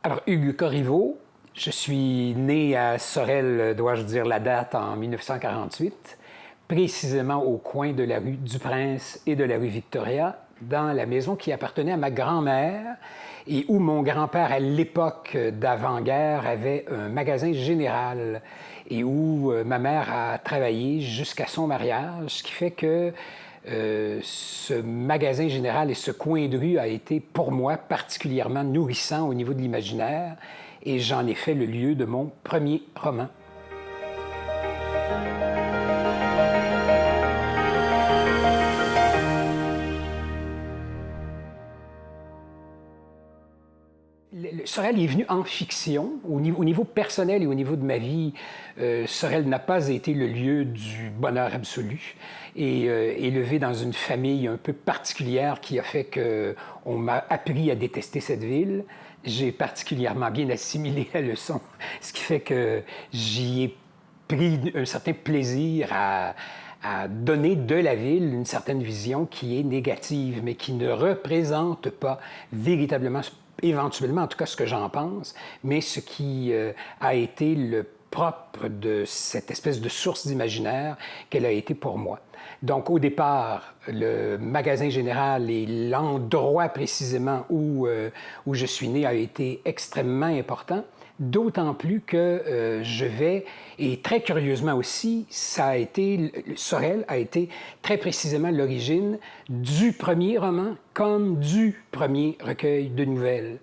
Alors, Hugues Corriveau, je suis né à Sorel, dois-je dire la date, en 1948, précisément au coin de la rue du Prince et de la rue Victoria, dans la maison qui appartenait à ma grand-mère et où mon grand-père, à l'époque d'avant-guerre, avait un magasin général et où ma mère a travaillé jusqu'à son mariage, ce qui fait que ce magasin général et ce coin de rue a été pour moi particulièrement nourrissant au niveau de l'imaginaire et j'en ai fait le lieu de mon premier roman. Sorel est venu en fiction, au niveau personnel et au niveau de ma vie. Sorel n'a pas été le lieu du bonheur absolu et élevé dans une famille un peu particulière qui a fait qu'on m'a appris à détester cette ville. J'ai particulièrement bien assimilé la leçon, ce qui fait que j'y ai pris un certain plaisir à donner de la ville une certaine vision qui est négative, mais qui ne représente pas véritablement, éventuellement, en tout cas, ce que j'en pense, mais ce qui a été le propre de cette espèce de source d'imaginaire qu'elle a été pour moi. Donc, au départ, le magasin général et l'endroit précisément où je suis né a été extrêmement important. D'autant plus que et très curieusement aussi, Sorel a été très précisément l'origine du premier roman comme du premier recueil de nouvelles.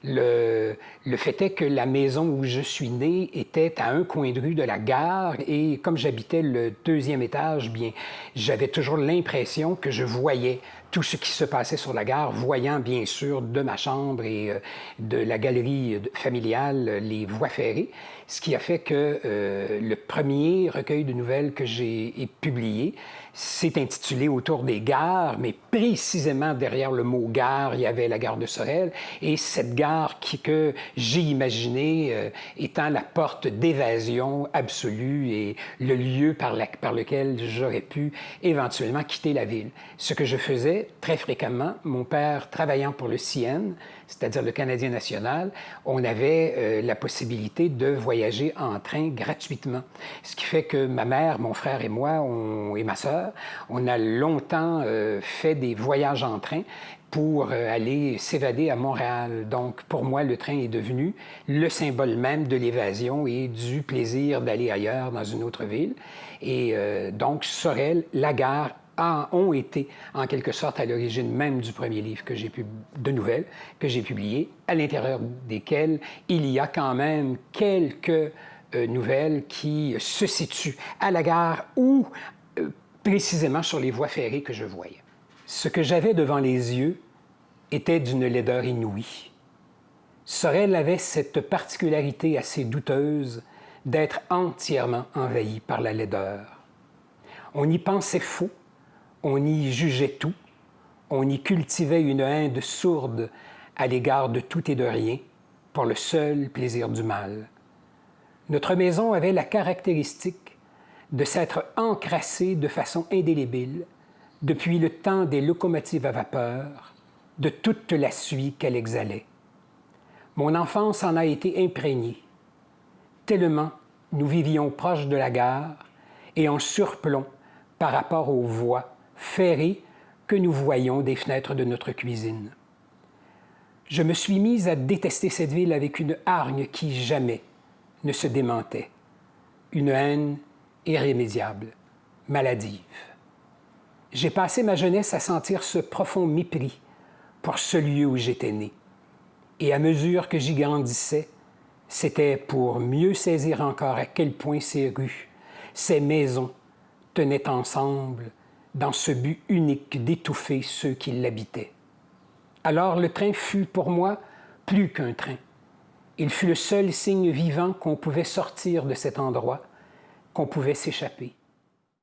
Le fait est que la maison où je suis né était à un coin de rue de la gare et comme j'habitais le deuxième étage, bien, j'avais toujours l'impression que je voyais tout ce qui se passait sur la gare, voyant bien sûr de ma chambre et de la galerie familiale les voies ferrées, ce qui a fait que le premier recueil de nouvelles que j'ai publié s'est intitulé Autour des gares, mais précisément derrière le mot gare, il y avait la gare de Sorel, et cette gare que j'ai imaginée étant la porte d'évasion absolue et le lieu par lequel j'aurais pu éventuellement quitter la ville. Ce que je faisais très fréquemment, mon père travaillant pour le CN, c'est-à-dire le Canadien national, on avait la possibilité de voyager en train gratuitement. Ce qui fait que ma mère, mon frère et moi, et ma sœur, on a longtemps fait des voyages en train pour aller s'évader à Montréal. Donc, pour moi, le train est devenu le symbole même de l'évasion et du plaisir d'aller ailleurs dans une autre ville. Et donc, Sorel, la gare, ont été en quelque sorte à l'origine même du premier livre de nouvelles que j'ai publié, à l'intérieur desquelles il y a quand même quelques nouvelles qui se situent à la gare ou précisément sur les voies ferrées que je voyais. Ce que j'avais devant les yeux était d'une laideur inouïe. Sorel avait cette particularité assez douteuse d'être entièrement envahi par la laideur. On y pensait faux, on y jugeait tout, on y cultivait une haine sourde à l'égard de tout et de rien, pour le seul plaisir du mal. Notre maison avait la caractéristique de s'être encrassée de façon indélébile depuis le temps des locomotives à vapeur, de toute la suie qu'elle exhalait. Mon enfance en a été imprégnée, tellement nous vivions proches de la gare et en surplomb par rapport aux voies ferrées que nous voyions des fenêtres de notre cuisine. Je me suis mise à détester cette ville avec une hargne qui jamais ne se démentait, une haine irrémédiable, maladive. J'ai passé ma jeunesse à sentir ce profond mépris pour ce lieu où j'étais né. Et à mesure que j'y grandissais, c'était pour mieux saisir encore à quel point ces rues, ces maisons tenaient ensemble dans ce but unique d'étouffer ceux qui l'habitaient. Alors le train fut pour moi plus qu'un train. Il fut le seul signe vivant qu'on pouvait sortir de cet endroit, qu'on pouvait s'échapper.